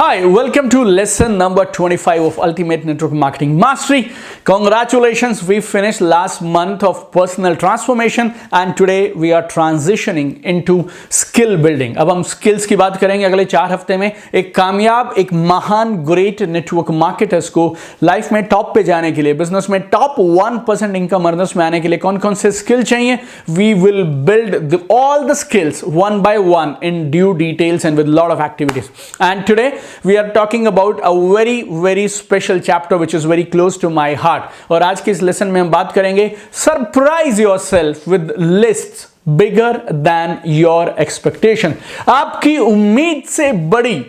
Hi, welcome to lesson number 25 of Ultimate Network Marketing Mastery. Congratulations, we finished last month of personal transformation and today we are transitioning into skill building. अब हम skills की बात करेंगे अगले 4 हफ्ते में। एक कामयाब, एक महान ग्रेट नेटवर्क मार्केटर्स को लाइफ में टॉप पे जाने के लिए, बिजनेस में टॉप 1% इनकम अर्नर्स में आने के लिए कौन कौन से स्किल चाहिए, we will build all the skills one by one in due details and with lot of activities. And today we are talking about a very special chapter which is very close to my heart. और आज के इस lesson में हम बात करेंगे surprise yourself with lists bigger than your expectation. आपकी उम्मीद से बड़ी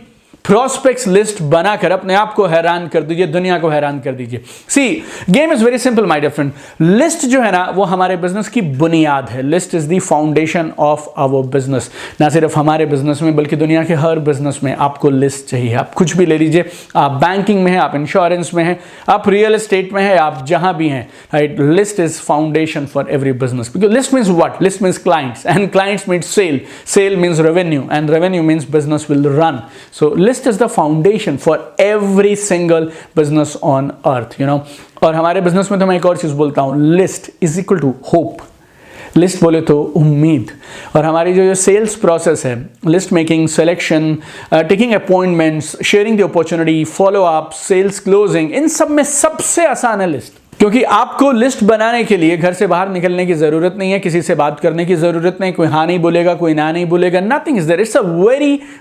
प्रोस्पेक्ट्स लिस्ट बनाकर अपने आप को हैरान कर दीजिए, दुनिया को हैरान कर दीजिए। See, game is very simple my dear friend. List जो है ना वो हमारे बिजनेस की बुनियाद है। List is the foundation of our business. ना सिर्फ हमारे बिजनेस में बल्कि दुनिया के हर बिजनेस में आपको लिस्ट चाहिए। आप कुछ भी ले लीजिए, आप बैंकिंग में हैं, आप इंश्योरेंस में हैं, आप रियल एस्टेट में हैं, आप जहां भी हैं, right? List is foundation for every business. Because list means what? List means clients and clients means sale, sale means revenue and revenue means business will run. So list is the foundation for every single business on earth, you know. और हमारे business में तो मैं एक और चीज बोलता हूं, list is equal to hope. List बोले तो उम्मीद। और हमारी जो सेल्स प्रोसेस है, list making, selection, taking appointments, sharing the opportunity, follow up, sales closing, इन सब में सबसे आसान है लिस्ट। क्योंकि आपको लिस्ट बनाने के लिए घर से बाहर निकलने की जरूरत नहीं है, किसी से बात करने की जरूरत नहीं, कोई हाँ नहीं बोलेगा, कोई ना नहीं बोलेगा, nothing is there. It's a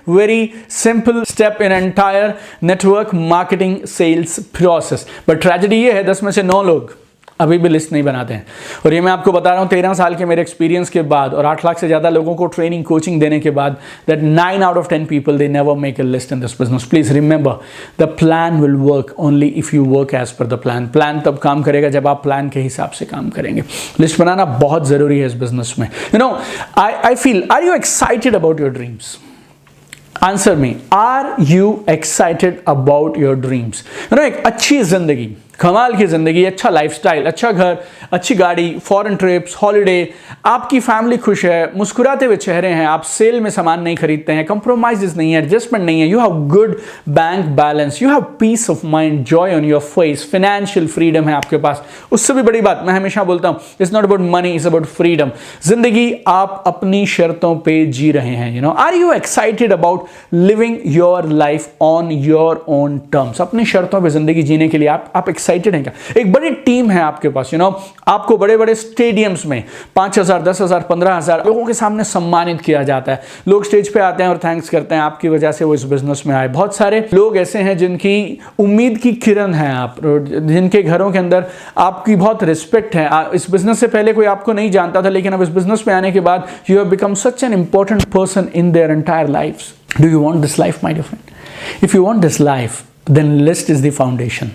very simple step in entire network marketing sales process. But tragedy ये है, 10 में से 9 लोग अभी भी लिस्ट नहीं बनाते हैं। और ये मैं आपको बता रहा हूँ 13 साल के मेरे एक्सपीरियंस के बाद और 8 लाख से ज्यादा लोगों को ट्रेनिंग कोचिंग देने के बाद, that 9 out of 10 people they never make a list in this business. Please remember, the plan will work only if you work as per the plan. Plan तब काम करेगा जब आप प्लान के हिसाब से काम करेंगे। लिस्ट बनाना बहुत जरूरी है इस बिजनेस में। You know, I feel, are you excited about your dreams? Answer me. Are you excited about your dreams? You know, एक अच्छी जिंदगी, कमाल की जिंदगी, अच्छा लाइफस्टाइल, अच्छा घर, अच्छी गाड़ी, फॉरेन ट्रिप्स, हॉलिडे, आपकी फैमिली खुश है, मुस्कुराते हुए चेहरे हैं, आप सेल में सामान नहीं खरीदते हैं, कंप्रोमाइजेस नहीं है, एडजस्टमेंट नहीं है, you have good bank balance, you have piece of mind, Joy on your face, financial freedom है आपके पास। उससे भी बड़ी बात मैं हमेशा बोलता हूं, it's not about money, it's about freedom. जिंदगी आप अपनी शर्तों पे जी रहे हैं। You know, are you excited about living your life on your own terms? अपनी शर्तों पे जिंदगी जीने के लिए आप एक्साइटेड हैं क्या? एक बड़ी टीम है आपके पास, यू नो, आपको बड़े बड़े स्टेडियम्स में 5,000, 10,000, 15,000 लोगों के सामने सम्मानित किया जाता है। लोग स्टेज पे आते हैं और थैंक्स करते हैं, आपकी वजह से वो इस बिजनेस में आए। बहुत सारे लोग ऐसे हैं जिनकी उम्मीद की किरण है आप, जिनके घरों के अंदर आपकी बहुत रिस्पेक्ट है। इस बिजनेस से पहले कोई आपको नहीं जानता था, लेकिन अब इस बिजनेस में आने के बाद you have become such an important person in their entire lifes. Do you want this life my dear friend? If you want this life, then list is the foundation.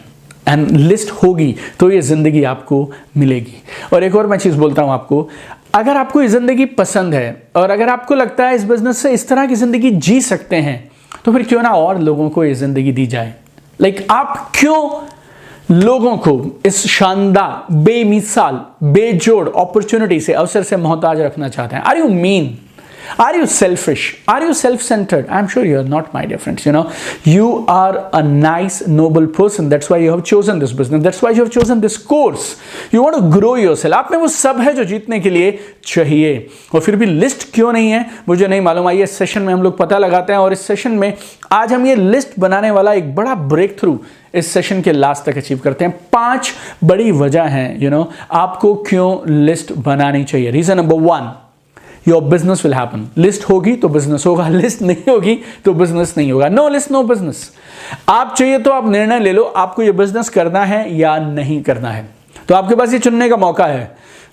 And list होगी तो ये जिंदगी आपको मिलेगी। और एक और मैं चीज बोलता हूं आपको, अगर आपको ये जिंदगी पसंद है और अगर आपको लगता है इस बिजनेस से इस तरह की जिंदगी जी सकते हैं, तो फिर क्यों ना और लोगों को ये जिंदगी दी जाए। लाइक आप क्यों लोगों को इस शानदार, बेमिसाल, बेजोड़ अपॉर्चुनिटी से, अवसर से मोहताज रखना चाहते हैं? Are you mean? Are you selfish? Are you self-centered? I'm sure you are not, my dear friends. You know, you are a nice, noble person. That's why you have chosen this business. That's why you have chosen this course. You want to grow yourself. आप में वो सब है जो जीतने के लिए चाहिए। और फिर भी लिस्ट क्यों नहीं है मुझे नहीं मालूम। आइए इस सेशन में हम लोग पता लगाते हैं। और इस सेशन में आज हम ये लिस्ट बनाने वाला एक बड़ा ब्रेक थ्रू इस सेशन के लास्ट तक अचीव करते हैं। 5 बड़ी वजह हैं, यू नो, आपको क्यों लिस्ट बनानी चाहिए। Reason number 1, your business will happen. List होगी तो बिजनेस होगा, लिस्ट नहीं होगी तो बिजनेस नहीं होगा। No list no business. आप चाहिए तो आप निर्णय ले लो, आपको ये बिजनेस करना है या नहीं करना है। तो आपके पास ये चुनने का मौका है,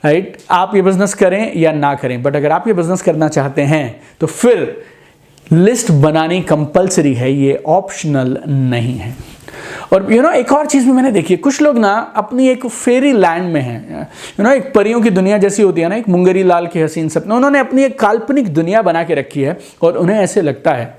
राइट? आप ये बिजनेस करें या ना करें। बट अगर आप ये बिजनेस करना चाहते हैं तो फिर लिस्ट बनानी कंपल्सरी है, ये ऑप्शनल नहीं है। और यू नो, एक और चीज भी मैंने देखी है, कुछ लोग ना अपनी एक फेरी लैंड में हैं। यू नो, एक परियों की दुनिया जैसी होती है ना, एक मुंगरी लाल के हसीन सपने, उन्होंने अपनी एक काल्पनिक दुनिया बना के रखी है और उन्हें ऐसे लगता है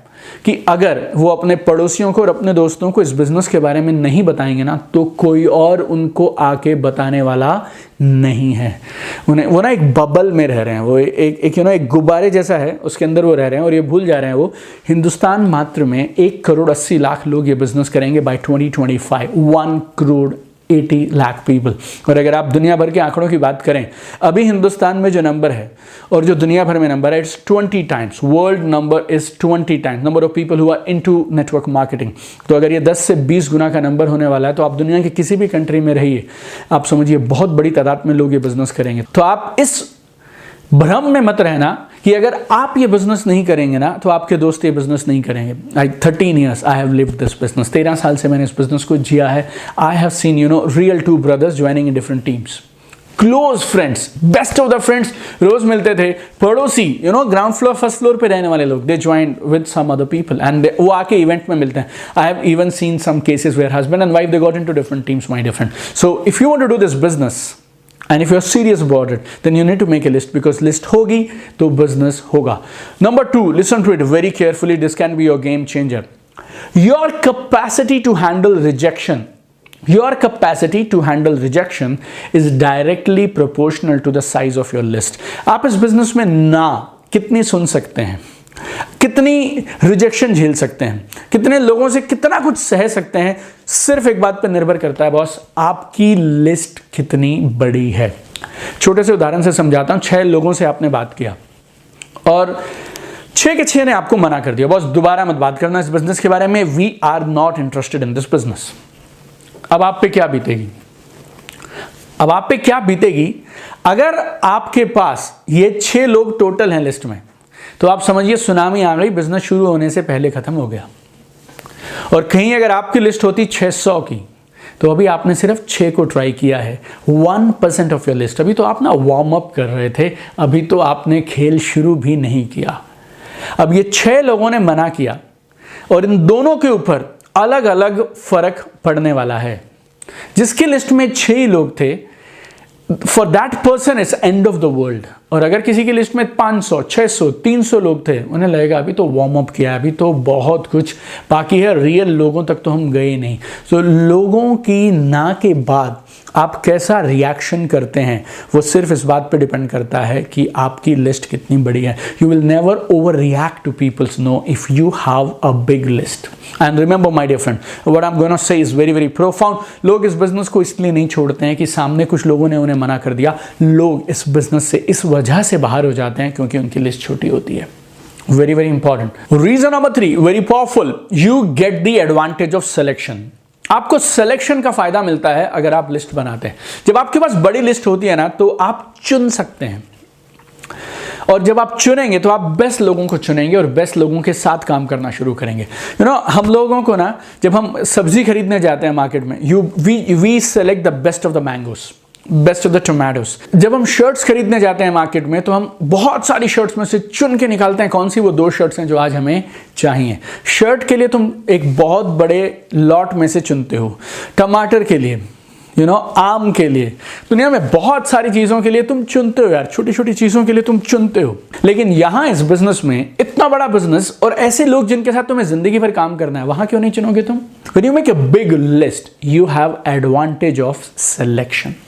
कि अगर वो अपने पड़ोसियों को और अपने दोस्तों को इस बिजनेस के बारे में नहीं बताएंगे ना, तो कोई और उनको आके बताने वाला नहीं है। उन्हें वो ना एक बबल में रह रहे हैं, वो एक गुब्बारे जैसा है, उसके अंदर वो रह रहे हैं और ये भूल जा रहे हैं वो हिंदुस्तान मात्र में 1,80,00,000 लोग ये बिजनेस करेंगे बाय 2025, 1,80,00,000 पीपल। और अगर आप दुनिया भर के आंकड़ों की बात करें, अभी हिंदुस्तान में जो नंबर है और जो दुनिया भर में नंबर है, it's 20 times, world number is 20 times number of people who are into network marketing. तो अगर ये 10 से 20 गुना का नंबर होने वाला है, तो आप दुनिया के किसी भी कंट्री में रहिए, आप समझिए बहुत बड़ी तादाद में लोग ये बिजनेस करेंगे। तो आप इस भ्रम में मत रहना कि अगर आप ये बिजनेस नहीं करेंगे ना, तो आपके दोस्त ये बिजनेस नहीं करेंगे। 13 years I have lived this business, 13 साल से मैंने इस बिजनेस को जिया है। I have seen real 2 brothers joining in different teams, close friends, best of the friends, रोज मिलते थे, पड़ोसी, ग्राउंड फ्लोर फर्स्ट फ्लोर पे रहने वाले लोग, they joined with some other people and वो आके इवेंट में मिलते हैं। I have even seen some cases where husband and wife they got into different teams, my dear friend. So if you want to do this business and if you're serious about it, then you need to make a list, because list होगी तो business होगा। Number 2, listen to it very carefully, this can be your game changer. Your capacity to handle rejection is directly proportional to the size of your list. आप इस business में ना कितनी सुन सकते हैं, कितनी रिजेक्शन झेल सकते हैं, कितने लोगों से कितना कुछ सह सकते हैं, सिर्फ एक बात पर निर्भर करता है बॉस, आपकी लिस्ट कितनी बड़ी है। छोटे से उदाहरण से समझाता हूं। 6 लोगों से आपने बात किया और 6 के 6 ने आपको मना कर दिया, बॉस दोबारा मत बात करना इस बिजनेस के बारे में, we are not interested in this business. अब आप पे क्या बीतेगी? अगर आपके पास ये 6 लोग टोटल हैं लिस्ट में, तो आप समझिए सुनामी आ गई, बिजनेस शुरू होने से पहले खत्म हो गया। और कहीं अगर आपकी लिस्ट होती 600 की, तो अभी आपने सिर्फ 6 को ट्राई किया है, 1% ऑफ योर लिस्ट। अभी तो आप ना वार्म अप कर रहे थे, अभी तो आपने खेल शुरू भी नहीं किया। अब ये 6 लोगों ने मना किया और इन दोनों के ऊपर अलग अलग फर्क पड़ने वाला है। जिसकी लिस्ट में 6 ही लोग थे, for that person it's end of the world. और अगर किसी की लिस्ट में 500, 600, 300 लोग थे, उन्हें लगेगा अभी तो वार्म अप किया, अभी तो बहुत कुछ बाकी है, रियल लोगों तक तो हम गए नहीं। तो लोगों की ना के बाद आप कैसा रिएक्शन करते हैं, वो सिर्फ इस बात पे डिपेंड करता है कि आपकी लिस्ट कितनी बड़ी है। You will never over react to peoples no if you have a big list. And remember my dear friend, what I am going to say is very very profound. लोग इस business को इसलिए नहीं छोड़ते हैं कि सामने कुछ लोगों ने उन्हें मना कर दिया, लोग इस बिजनेस से इस वजह से बाहर हो जाते हैं क्योंकि उनकी लिस्ट छोटी होती है। Very very important. Reason number 3, very powerful, you get the advantage of selection. आपको सिलेक्शन का फायदा मिलता है अगर आप लिस्ट बनाते हैं। जब आपके पास बड़ी लिस्ट होती है ना, तो आप चुन सकते हैं, और जब आप चुनेंगे तो आप बेस्ट लोगों को चुनेंगे और बेस्ट लोगों के साथ काम करना शुरू करेंगे। हम लोगों को ना, जब हम सब्जी खरीदने जाते हैं मार्केट में, we select the best of the mangoes, best of the tomatoes. जब हम शर्ट्स खरीदने जाते हैं मार्केट में, तो हम बहुत सारी शर्ट्स में से चुन के निकालते हैं कौन सी वो 2 शर्ट्स हैं जो आज हमें चाहिए। शर्ट के लिए तुम एक बहुत बड़े लॉट में से चुनते हो, टमाटर के लिए, आम के लिए, दुनिया में बहुत सारी चीजों के लिए तुम चुनते हो यार, छोटी छोटी चीजों के लिए तुम चुनते हो। लेकिन यहां इस बिजनेस में, इतना बड़ा बिजनेस और ऐसे लोग जिनके साथ तुम्हें जिंदगी भर काम करना है, वहां क्यों नहीं चुनोगे तुम? When you make a big list, you have advantage of selection.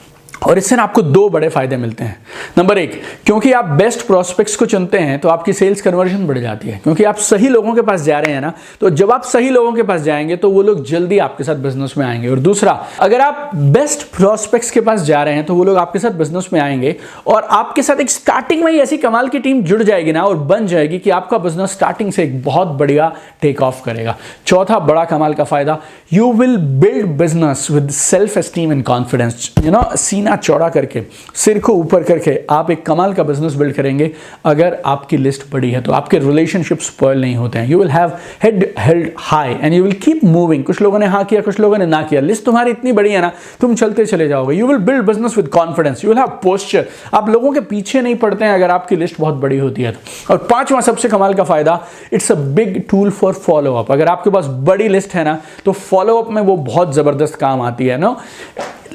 और इससे ना आपको 2 बड़े फायदे मिलते हैं। नंबर 1, क्योंकि आप बेस्ट प्रोस्पेक्ट्स को चुनते हैं तो आपकी सेल्स कन्वर्जन बढ़ जाती है, क्योंकि आप सही लोगों के पास जा रहे हैं ना। तो जब आप सही लोगों के पास जाएंगे तो वो लोग जल्दी आपके साथ बिजनेस में आएंगे। और दूसरा, अगर आप बेस्ट प्रोस्पेक्ट्स के पास जा रहे हैं तो वो लोग आपके साथ बिजनेस में आएंगे और आपके साथ एक स्टार्टिंग में ही ऐसी कमाल की टीम जुड़ जाएगी ना और बन जाएगी कि आपका बिजनेस स्टार्टिंग से एक बहुत बढ़िया टेक ऑफ करेगा। चौथा बड़ा कमाल का फायदा, you will build business with self esteem and confidence. सीना चौड़ा करके, सिर को ऊपर करके आप एक कमाल का बिजनेस बिल्ड करेंगे। अगर आपकी लिस्ट बड़ी है तो आपके रिलेशनशिप स्पॉइल नहीं होते हैं। You will have head held high and you will keep moving. कुछ लोगों ने हाँ किया, कुछ लोगों ने ना किया, लिस्ट तुम्हारी इतनी बड़ी है ना, तुम चलते चले जाओगे। You will build business with confidence, you will have posture. आप लोगों के पीछे नहीं पड़ते हैं अगर आपकी लिस्ट बहुत बड़ी होती है तो। और 5वां सबसे कमाल का फायदा, it's a big tool for follow up. अगर आपके पास बड़ी लिस्ट है ना, तो फॉलो अप में वो बहुत जबरदस्त काम आती है ना।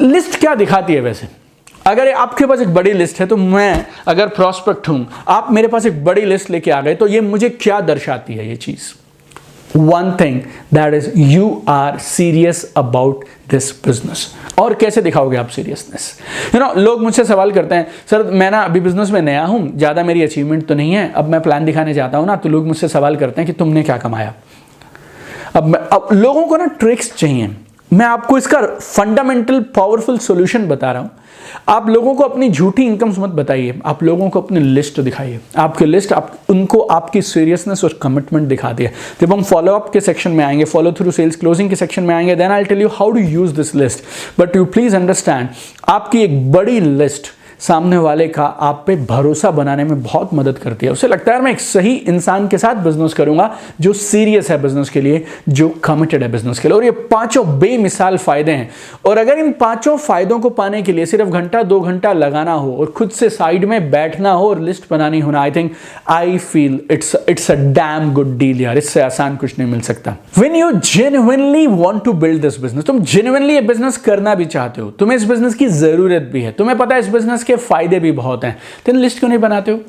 लिस्ट क्या दिखाती है वैसे? अगर आपके पास एक बड़ी लिस्ट है, तो मैं अगर प्रॉस्पेक्ट हूं, आप मेरे पास एक बड़ी लिस्ट लेके आ गए, तो ये मुझे क्या दर्शाती है? ये चीज one thing, that is you are serious about this business. और कैसे दिखाओगे आप सीरियसनेस? लोग मुझसे सवाल करते हैं, सर मैं ना अभी बिजनेस में नया हूं, ज़्यादा मेरी अचीवमेंट तो नहीं है, अब मैं प्लान दिखाने जाता हूं ना, तो लोग मुझसे सवाल करते हैं कि तुमने क्या कमाया। अब लोगों को ना ट्रिक्स चाहिए। मैं आपको इसका फंडामेंटल पावरफुल सॉल्यूशन बता रहा हूं। आप लोगों को अपनी झूठी इनकम्स मत बताइए, आप लोगों को अपनी लिस्ट दिखाइए। आपकी लिस्ट आप उनको आपकी सीरियसनेस और कमिटमेंट दिखाती है। जब हम फॉलो अप के सेक्शन में आएंगे, फॉलो थ्रू सेल्स क्लोजिंग के सेक्शन में आएंगे, then I will tell you how to use this list. But you please understand, आपकी एक बड़ी लिस्ट सामने वाले का आप पे भरोसा बनाने में बहुत मदद करती है। उसे लगता है मैं एक सही इंसान के साथ बिजनेस करूंगा जो सीरियस है बिजनेस के लिए, जो कमिटेड है बिजनेस के लिए। और ये पांचों बेमिसाल फायदे हैं, और अगर इन पांचों फायदों को पाने के लिए सिर्फ घंटा 2 घंटा लगाना हो और खुद से साइड में बैठना हो और लिस्ट बनानी हो ना, I feel it's a damn good deal यार। इससे आसान कुछ नहीं मिल सकता। When you genuinely want to build this business, तुम जेन्युइनली ये बिजनेस करना भी चाहते हो, तुम्हें इस बिजनेस की जरूरत भी है, तुम्हें पता है इस बिजनेस के फायदे भी बहुत हैं, तो लिस्ट क्यों नहीं बनाते हो?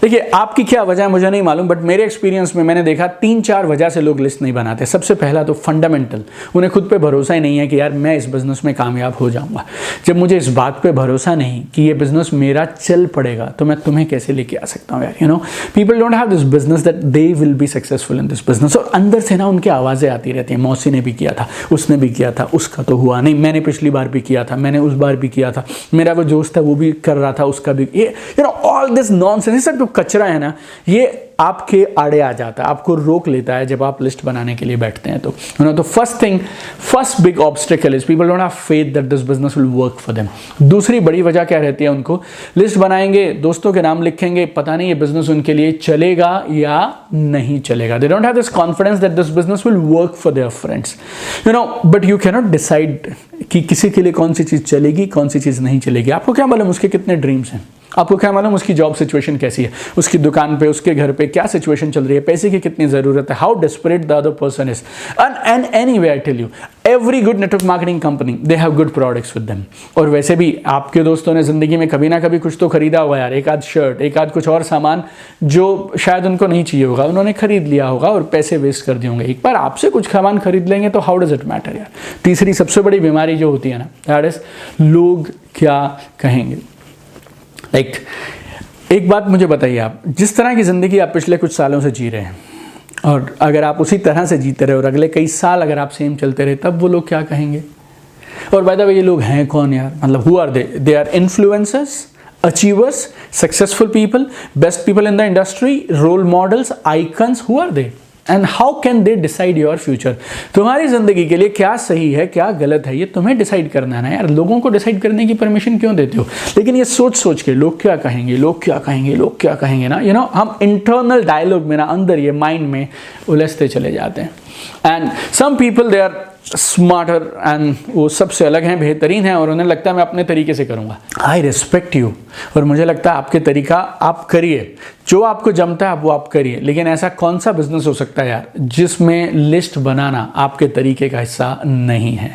देखिए आपकी क्या वजह है मुझे नहीं मालूम, बट मेरे एक्सपीरियंस में मैंने देखा 3-4 वजह से लोग लिस्ट नहीं बनाते। सबसे पहला तो फंडामेंटल, उन्हें खुद पे भरोसा ही नहीं है कि यार मैं इस बिजनेस में कामयाब हो जाऊंगा। जब मुझे इस बात पे भरोसा नहीं कि ये बिजनेस मेरा चल पड़ेगा, तो मैं तुम्हें कैसे लेके आ सकता हूँ यार। People don't have this business that they will be successful in this business. और अंदर से ना उनकी आवाज़ें आती रहती हैं, मौसी ने भी किया था, उसने भी किया था, उसका तो हुआ नहीं, मैंने पिछली बार भी किया था, मैंने उस बार भी किया था, मेरा वो दोस्त था वो भी कर रहा था, उसका भी, ये ऑल दिस नॉनसेंस, ये सब जो कचरा है ना, ये आपके आड़े आ जाता है, आपको रोक लेता है जब आप लिस्ट बनाने के लिए बैठते हैं। तो first big obstacle is people don't have faith that this business will work for them. दूसरी बड़ी वजह क्या रहती है, उनको लिस्ट बनाएंगे, दोस्तों के नाम लिखेंगे, पता नहीं ये बिजनेस उनके लिए चलेगा या नहीं चलेगा। They don't have this confidence that this business will work for their friends. But you can not decide कि किसी के लिए कौन सी चीज चलेगी, कौन सी चीज नहीं चलेगी। आपको क्या मालूम उसके कितने ड्रीम्स हैं, आपको क्या मालूम उसकी जॉब सिचुएशन कैसी है, उसकी दुकान पे, उसके घर पे क्या सिचुएशन चल रही है, पैसे की कितनी जरूरत है, how desperate the other person is. And anyway I tell you, every good network marketing company they have good products with them. और वैसे भी आपके दोस्तों ने जिंदगी में कभी ना कभी कुछ तो खरीदा होगा यार, एक आध शर्ट, एक आध कुछ और सामान जो शायद उनको नहीं चाहिए होगा, उन्होंने खरीद लिया होगा और पैसे वेस्ट कर दिए होंगे। एक बार आपसे कुछ सामान खरीद लेंगे तो हाउ डज इट मैटर यार। तीसरी सबसे बड़ी बीमारी जो होती है ना, दैट इज लोग क्या कहेंगे। एक बात मुझे बताइए, आप जिस तरह की ज़िंदगी आप पिछले कुछ सालों से जी रहे हैं, और अगर आप उसी तरह से जीते रहे और अगले कई साल अगर आप सेम चलते रहे, तब वो लोग क्या कहेंगे। और बाय द वे ये लोग हैं कौन यार, मतलब who are they are influencers, achievers, successful people, best people in the industry, role models, icons, who are they and how can they decide your future. तुम्हारी जिंदगी के लिए क्या सही है क्या गलत है ये तुम्हें डिसाइड करना है ना यार। लोगों को डिसाइड करने की परमिशन क्यों देते हो? लेकिन ये सोच सोच के लोग क्या कहेंगे, लोग क्या कहेंगे, लोग क्या कहेंगे ना, हम इंटरनल डायलॉग में ना अंदर ये माइंड में उलझते चले जाते हैं। And some people they are smarter and वो सबसे अलग हैं, बेहतरीन हैं, और उन्हें लगता है मैं अपने तरीके से करूंगा। आई रिस्पेक्ट यू, और मुझे लगता है आपके तरीका आप करिए, जो आपको जमता है आप वो आप करिए। लेकिन ऐसा कौन सा बिजनेस हो सकता है यार जिसमें लिस्ट बनाना आपके तरीके का हिस्सा नहीं है।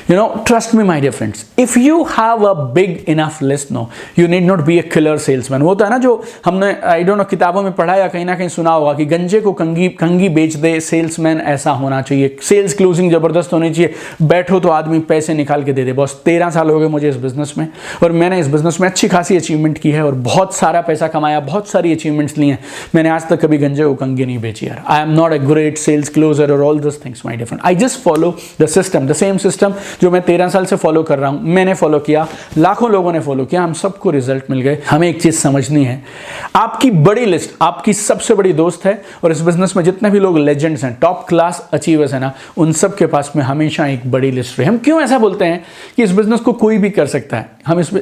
Trust me my dear friends, if you have a big enough list, no you need not be a killer salesman. वो होता है ना जो हमने आई डोंट नो किताबों में पढ़ा या कहीं ना कहीं सुना होगा कि गंजे को कंगी बेच दे सेल्समैन ऐसा होना चाहिए, सेल्स क्लोजिंग जबरदस्त होनी चाहिए, बैठो तो आदमी पैसे निकाल के दे दे। बस 13 साल हो गए मुझे इस बिजनेस में, और मैंने इस बिजनेस में अच्छी खासी अचीवमेंट की है और बहुत सारा पैसा कमाया, बहुत सारी अचीवमेंट्स ली हैं। मैंने आज तक कभी गंजे को कंगी नहीं बेची यार। I am not a great sales closer और all this things my different. I just follow the system, the same system जो मैं 13 साल से फॉलो कर रहा हूं। मैंने फॉलो किया, लाखों लोगों ने फॉलो किया, हम सबको रिजल्ट मिल गए। हमें एक चीज समझनी है, आपकी बड़ी लिस्ट आपकी सबसे बड़ी दोस्त है, और इस बिजनेस में जितने भी लोग लेजेंड्स हैं, टॉप क्लास अचीवर्स हैं ना, उन सब के पास में हमेशा एक बड़ी लिस्ट रही। हम क्यों ऐसा बोलते हैं कि इस बिजनेस को कोई भी कर सकता है?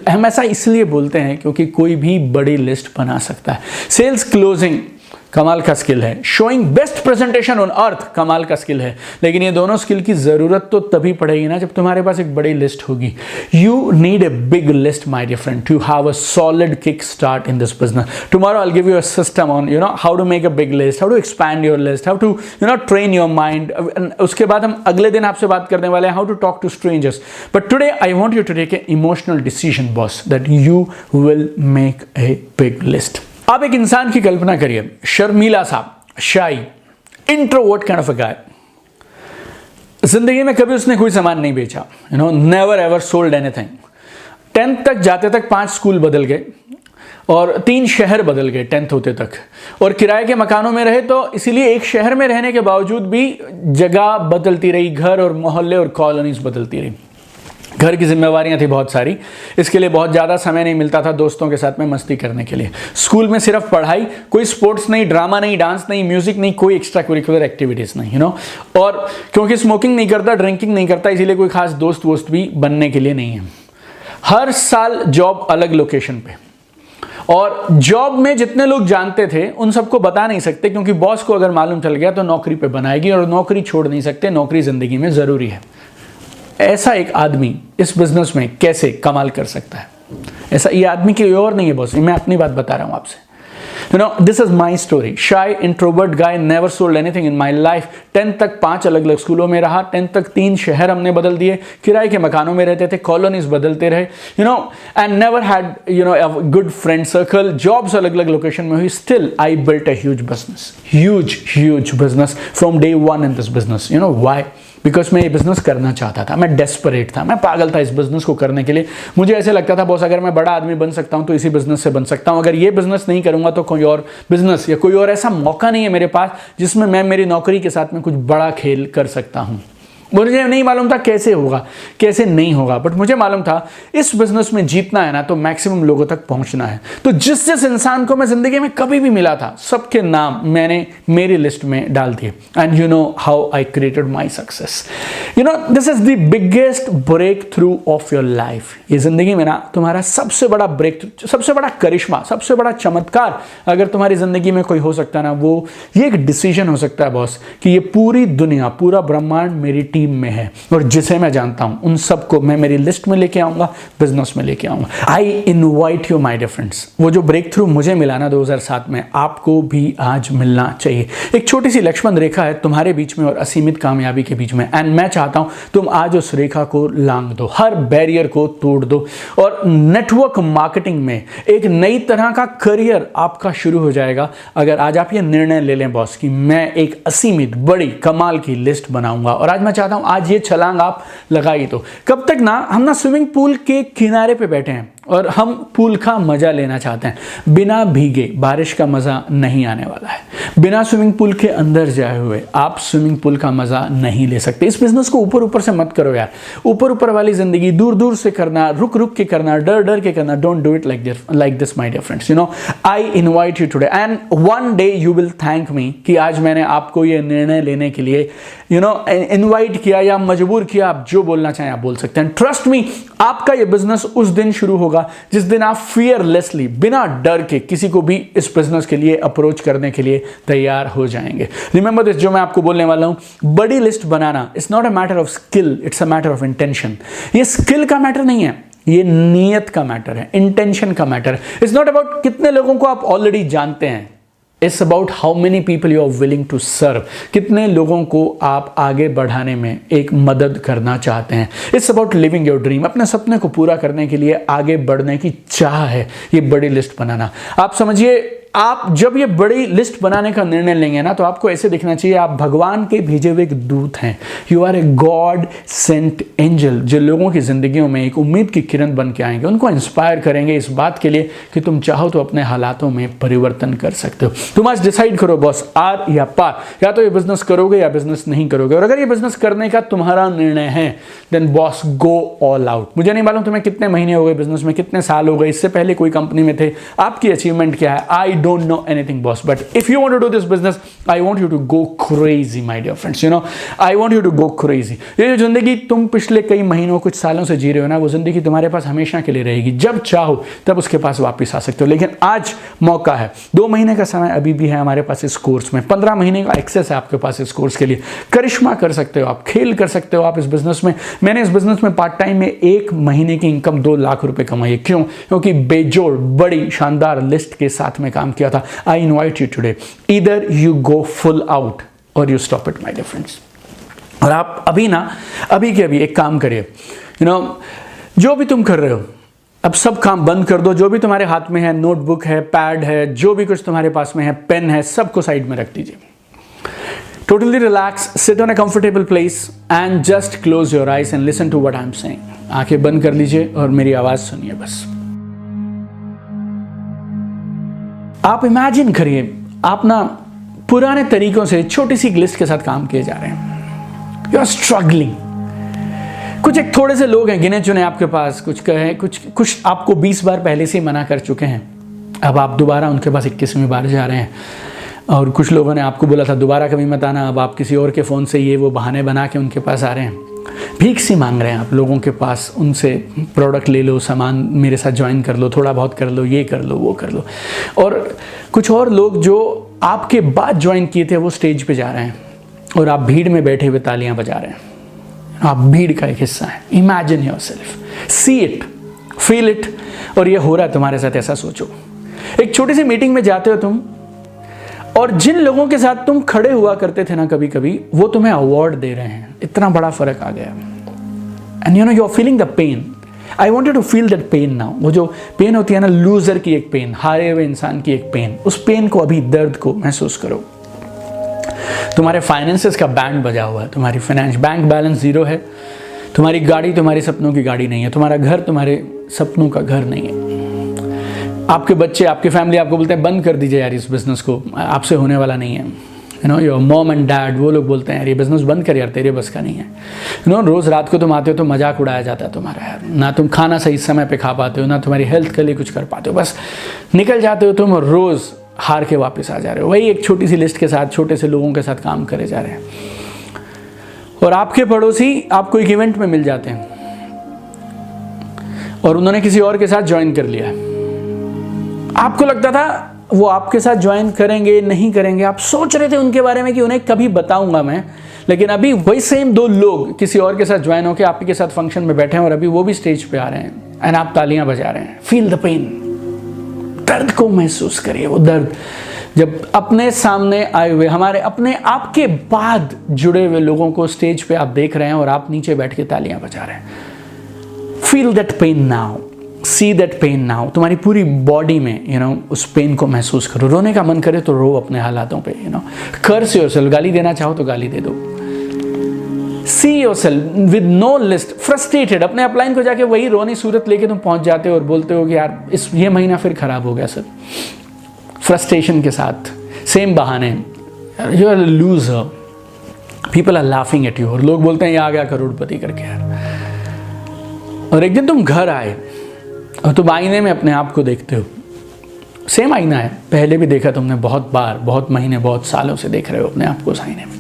हम ऐसा इसलिए बोलते हैं क्योंकि कोई भी बड़ी लिस्ट बना सकता है। सेल्स क्लोजिंग कमाल का स्किल है, showing best presentation on earth कमाल का स्किल है, लेकिन ये दोनों स्किल की जरूरत तो तभी पड़ेगी ना जब तुम्हारे पास एक बड़ी लिस्ट होगी। You need a big list my dear friend to have a solid kick start in this business. Tomorrow I will give you a system on how to make a big list, how to expand your list, how to train your mind. उसके बाद हम अगले दिन आपसे बात करने वाले हैं how to talk to strangers. But today I want you to take a emotional decision boss that you will make a big list. आप एक इंसान की कल्पना करिए, शर्मीला सा, shy, introvert kind of a guy. जिंदगी में कभी उसने कोई सामान नहीं बेचा, never ever sold anything. 10th तक जाते तक 5 स्कूल बदल गए और 3 शहर बदल गए 10th होते तक, और किराए के मकानों में रहे, तो इसीलिए एक शहर में रहने के बावजूद भी जगह बदलती रही, घर और मोहल्ले और कॉलोनीज बदलती रही। घर की जिम्मेवारियां थी बहुत सारी, इसके लिए बहुत ज़्यादा समय नहीं मिलता था दोस्तों के साथ में मस्ती करने के लिए। स्कूल में सिर्फ पढ़ाई, कोई स्पोर्ट्स नहीं, ड्रामा नहीं, डांस नहीं, म्यूजिक नहीं, कोई एक्स्ट्रा करिकुलर एक्टिविटीज़ नहीं, और क्योंकि स्मोकिंग नहीं करता, ड्रिंकिंग नहीं करता, इसीलिए कोई खास दोस्त वोस्त भी बनने के लिए नहीं है। हर साल जॉब अलग लोकेशन पे, और जॉब में जितने लोग जानते थे उन सबको बता नहीं सकते, क्योंकि बॉस को अगर मालूम चल गया तो नौकरी पे बनाएगी, और नौकरी छोड़ नहीं सकते, नौकरी जिंदगी में ज़रूरी है। ऐसा एक आदमी इस बिजनेस में कैसे कमाल कर सकता है? ऐसा ये आदमी कोई और नहीं है बॉस, मैं अपनी बात बता रहा हूं आपसे। This is my story. Shy introvert guy, never sold anything in my life. 10th तक 5 अलग अलग स्कूलों में रहा, 10th तक 3 शहर हमने बदल दिए, किराए के मकानों में रहते थे, कॉलोनीज बदलते रहे, and never had a good friend circle. Jobs अलग अलग लोकेशन में हुई, still I built a huge business from day 1 in this business. Why? Because मैं ये बिजनेस करना चाहता था, मैं डेस्परेट था, मैं पागल था इस बिजनेस को करने के लिए। मुझे ऐसे लगता था बॉस, अगर मैं बड़ा आदमी बन सकता हूं तो इसी बिजनेस से बन सकता हूं, अगर ये बिजनेस नहीं करूंगा तो कोई और बिजनेस या कोई और ऐसा मौका नहीं है मेरे पास जिसमें मैं मेरी नौकरी के साथ में कुछ बड़ा खेल कर सकता हूं। मुझे नहीं मालूम था कैसे होगा, कैसे नहीं होगा, बट मुझे मालूम था इस बिजनेस में जीतना है ना तो मैक्सिमम लोगों तक पहुंचना है। तो जिस जिस इंसान को मैं जिंदगी में कभी भी मिला था, सबके नाम मैंने मेरी लिस्ट में डाल दिए, and you know how I created my success. This is the biggest breakthrough of your life. ये जिंदगी में ना तुम्हारा सबसे बड़ा ब्रेक थ्रू, सबसे बड़ा करिश्मा, सबसे बड़ा चमत्कार अगर तुम्हारी जिंदगी में कोई हो सकता है ना, वो ये एक डिसीजन हो सकता है बॉस कि ये पूरी दुनिया, पूरा ब्रह्मांड मेरी टीम में है, और जिसे मैं जानता हूं उन सबको मैं मेरी लिस्ट में लेके आऊंगा, बिजनेस में लेके आऊंगा। I invite you my dear friends. वो जो ब्रेक थ्रू मुझे मिला ना 2007 में, आपको भी आज मिलना चाहिए। एक छोटी सी लक्ष्मण रेखा है तुम्हारे बीच में और असीमित कामयाबी के बीच में, एंड मैं चाहता हूं तुम आज उस रेखा को लांघ दो, हर बैरियर को तोड़ दो, और नेटवर्क मार्केटिंग में एक नई तरह का करियर आपका शुरू हो जाएगा अगर आज आप ये निर्णय ले लें बॉस कि मैं एक असीमित बड़ी कमाल की लिस्ट बनाऊंगा। और आज मैं चाहता हूं आज ये छलांग आप लगाइए। तो कब तक ना हम ना स्विमिंग पूल के किनारे पे बैठे हैं और हम पूल का मजा लेना चाहते हैं, बिना भीगे बारिश का मजा नहीं आने वाला है। बिना स्विमिंग पूल के अंदर जाए हुए आप स्विमिंग पूल का मजा नहीं ले सकते। इस बिजनेस को ऊपर ऊपर से मत करो यार, ऊपर ऊपर वाली जिंदगी दूर दूर से करना, रुक रुक के करना, डर डर के करना। Don't do it like this my dear friends. I invite you today, and one day you will thank me कि आज मैंने आपको ये निर्णय लेने के लिए इनवाइट किया या मजबूर किया। आप जो बोलना चाहें आप बोल सकते हैं। ट्रस्ट मी, आपका ये बिजनेस उस दिन शुरू होगा जिस दिन आप फियरलेसली, बिना डर के किसी को भी इस बिजनेस के लिए अप्रोच करने के लिए तैयार हो जाएंगे। रिमेंबर दिस, जो मैं आपको बोलने वाला हूं, बड़ी list banana it's not a matter of skill, it's a matter of intention. ये स्किल का मैटर नहीं है, ये नियत का मैटर है, इंटेंशन का मैटर है। इट्स नॉट अबाउट कितने लोगों को आप ऑलरेडी जानते हैं, it's about how many people you are willing to serve. कितने लोगों को आप आगे बढ़ाने में एक मदद करना चाहते हैं। It's about living your dream. अपने सपने को पूरा करने के लिए आगे बढ़ने की चाह है ये बड़ी लिस्ट बनाना। आप समझिए, आप जब ये बड़ी लिस्ट बनाने का निर्णय लेंगे ना तो आपको ऐसे दिखना चाहिए आप भगवान के भेजे हुए एक दूत हैं। You are a God sent angel, जो लोगों की जिंदगियों में एक उम्मीद की किरण बन के आएंगे, उनको इंस्पायर करेंगे इस बात के लिए कि तुम चाहो तो अपने हालातों में परिवर्तन कर सकते हो। तुम आज डिसाइड करो बॉस, आर या पार, या तो ये बिजनेस करोगे या बिजनेस नहीं करोगे। और अगर ये बिजनेस करने का तुम्हारा निर्णय है then boss go all out. मुझे नहीं मालूम तुम्हें कितने महीने हो गए बिजनेस में, कितने साल हो गए, इससे पहले कोई कंपनी में थे, आपकी अचीवमेंट क्या है, आई don't know anything boss, but if you want to do this business I want you to go crazy my dear friends, I want you to go crazy। ये जो जिंदगी तुम पिछले कई महीनों कुछ सालों से जी रहे हो ना, वो जिंदगी तुम्हारे पास हमेशा के लिए रहेगी। जब चाहो तब उसके पास वापस आ सकते हो, लेकिन आज मौका है। 2 महीने का समय अभी भी है हमारे पास इस कोर्स में, 15 महीने का एक्सेस है आपके पास इस कोर्स के लिए। करिश्मा कर सकते हो आप, खेल कर सकते हो आप इस बिजनेस में। मैंने इस बिजनेस में पार्ट टाइम में 1 महीने की इनकम 2 लाख रुपए कमाई है। क्यों? क्योंकि बेजोड़ बड़ी शानदार लिस्ट के साथ में काम किया था। I invite you today, either you go full out or you stop it my dear friends। और आप अभी के अभी एक काम करिए, जो भी तुम कर रहे हो अब सब काम बंद कर दो। जो भी तुम्हारे हाथ में है, नोटबुक है, पैड है, जो भी कुछ तुम्हारे पास में है, पेन है, सबको साइड में रख दीजिए। Totally relax, sit on a comfortable place and just close your eyes and listen to what I'm saying. आंखें बंद कर लीजिए और मेरी आवाज सुनिए बस। आप इमेजिन करिए आप ना पुराने तरीकों से छोटी सी लिस्ट के साथ काम किए जा रहे हैं। You are struggling. कुछ एक थोड़े से लोग हैं गिने चुने आपके पास, कुछ कहे कुछ आपको 20 बार पहले से ही मना कर चुके हैं, अब आप दोबारा उनके पास 21वीं बार जा रहे हैं। और कुछ लोगों ने आपको बोला था दोबारा कभी मत आना, अब आप किसी और के फ़ोन से ये वो बहाने बना के उनके पास आ रहे हैं। भीख सी मांग रहे हैं आप लोगों के पास, उनसे प्रोडक्ट ले लो, सामान मेरे साथ ज्वाइन कर लो, थोड़ा बहुत कर लो, ये कर लो, वो कर लो। और कुछ और लोग जो आपके बाद ज्वाइन किए थे वो स्टेज पे जा रहे हैं और आप भीड़ में बैठे हुए तालियां बजा रहे हैं। आप भीड़ का एक हिस्सा हैं। Imagine yourself, see it, feel it. और ये हो रहा है तुम्हारे साथ, ऐसा सोचो। एक छोटी सी मीटिंग में जाते हो तुम, और जिन लोगों के साथ तुम खड़े हुआ करते थे ना कभी कभी, वो तुम्हें अवार्ड दे रहे हैं। इतना बड़ा फर्क आ गया। And you know you are feeling the pain. I want you to feel that pain now. वो जो पेन होती है ना, लूजर की एक पेन, हारे हुए इंसान की एक पेन, उस पेन को अभी, दर्द को महसूस करो। तुम्हारे फाइनेंसेस का बैंड बजा हुआ है, तुम्हारी फाइनेंस बैंक बैलेंस 0 है, तुम्हारी गाड़ी तुम्हारे सपनों की गाड़ी नहीं है, तुम्हारा घर तुम्हारे सपनों का घर नहीं है। आपके बच्चे, आपकी फैमिली आपको बोलते हैं बंद कर दीजिए यार इस बिजनेस को, आपसे होने वाला नहीं है। You know your mom and dad, वो लोग बोलते हैं यार ये बिजनेस बंद कर यार, तेरे बस का नहीं है। यू नो रोज़ रात को तुम आते हो तो मजाक उड़ाया जाता है तुम्हारा यार, ना तुम खाना सही समय पे खा पाते हो, ना तुम्हारी हेल्थ के लिए कुछ कर पाते हो, बस निकल जाते हो तुम और रोज़ हार के वापस आ जा रहे हो। वही एक छोटी सी लिस्ट के साथ, छोटे से लोगों के साथ काम करे जा रहे हैं। और आपके पड़ोसी आपको एक इवेंट में मिल जाते हैं और उन्होंने किसी और के साथ ज्वाइन कर लिया। आपको लगता था वो आपके साथ ज्वाइन करेंगे नहीं करेंगे, आप सोच रहे थे उनके बारे में कि उन्हें कभी बताऊंगा मैं, लेकिन अभी वही सेम 2 लोग किसी और के साथ ज्वाइन होकर आपके साथ फंक्शन में बैठे हैं और अभी वो भी स्टेज पे आ रहे हैं एंड आप तालियां बजा रहे हैं। फील द पेन, दर्द को महसूस करिए। वो दर्द जब अपने सामने आए हुए, हमारे अपने आपके बाद जुड़े हुए लोगों को स्टेज पे आप देख रहे हैं और आप नीचे बैठ के तालियां बजा रहे हैं। Feel that pain now, see that pain now. तुम्हारी पूरी बॉडी में यू नो उस पेन को महसूस करो। रोने का मन करे तो रो अपने हालातों पे, यू नो कर्स योरसेल्फ। गाली देना चाहो तो गाली दे दो। See yourself with no list, frustrated. अपने अपलाइन को जाके वही रोनी सूरत लेके तुम पहुंच जाते हो और बोलते हो कि यार ये महीना फिर खराब हो गया सर। फ्रस्ट्रेशन के साथ सेम बहाने, you are loser, people are laughing at you. और लोग बोलते हैं ये आ गया करोड़पति करके यार। और एक दिन तुम घर आए और तुम आईने में अपने आप को देखते हो। सेम आईना है, पहले भी देखा तुमने बहुत बार, बहुत महीने, बहुत सालों से देख रहे हो अपने आप को उस आईने में।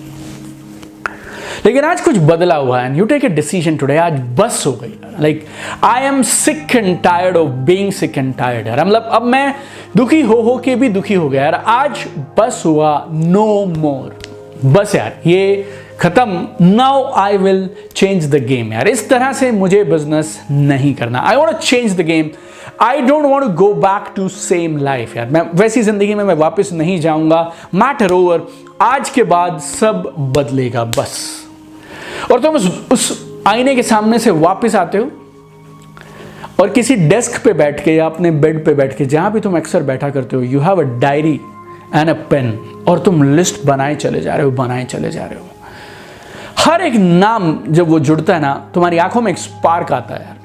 लेकिन आज कुछ बदला हुआ है। You take a decision today. आज बस हो गई। Like I am sick and tired of being sick and tired यार। मतलब अब मैं दुखी हो के भी दुखी हो गया यार। आज बस हुआ, नो मोर। बस यार ये खत्म। Now I will change the game यार। इस तरह से मुझे बिजनेस नहीं करना। I want to change the game. I don't want to go back to same life यार। मैं वैसी जिंदगी में मैं वापस नहीं जाऊंगा। Matter over. आज के बाद सब बदलेगा बस। और तुम उस आईने के सामने से वापस आते हो और किसी डेस्क पे बैठ के या अपने बेड पे बैठ के, जहां भी तुम अक्सर बैठा करते हो, you have a diary and a pen, और तुम लिस्ट बनाए चले जा रहे हो, बनाए चले जा रहे हो। हर एक नाम जब वो जुड़ता है ना, तुम्हारी आंखों में एक स्पार्क आता है यार,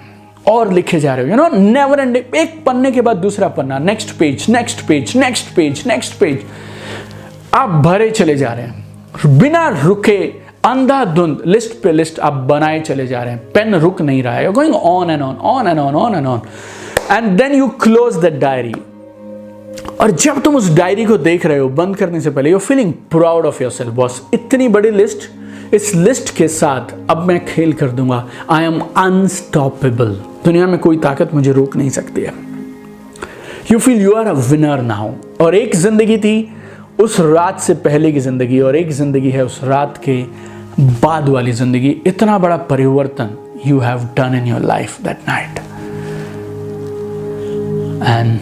और लिखे जा रहे हो। यू नो नेवर एंडिंग, एक पन्ने के बाद दूसरा पन्ना, next page, next page, next page, next page, आप भरे चले जा रहे हैं बिना रुके। अंधाधुंध लिस्ट पे लिस्ट आप बनाए चले जा रहे हैं। पेन रुक नहीं रहा है। You going on and on, on and on, on and on, and then you close the diary. और जब तुम उस डायरी को देख रहे हो बंद करने से पहले, you feeling proud of yourself. Boss इतनी बड़ी लिस्ट, इस लिस्ट के साथ अब मैं खेल कर दूंगा। I am unstoppable. दुनिया में कोई ताकत मुझे रोक नहीं सकती है। You feel you are a winner now. और एक जिंदगी थी उस रात से पहले की जिंदगी, और एक जिंदगी है उस रात के बाद वाली जिंदगी। इतना बड़ा परिवर्तन you have done in your life that night. And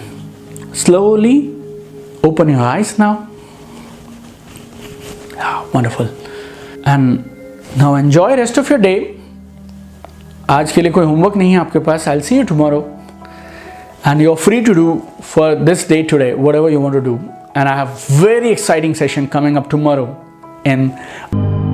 slowly open your eyes now. Wonderful. And now enjoy rest of your day. आज के लिए कोई होमवर्क नहीं है आपके पास. I'll see you tomorrow. And you're free to do for this day today whatever you want to do. And I have very exciting session coming up tomorrow. in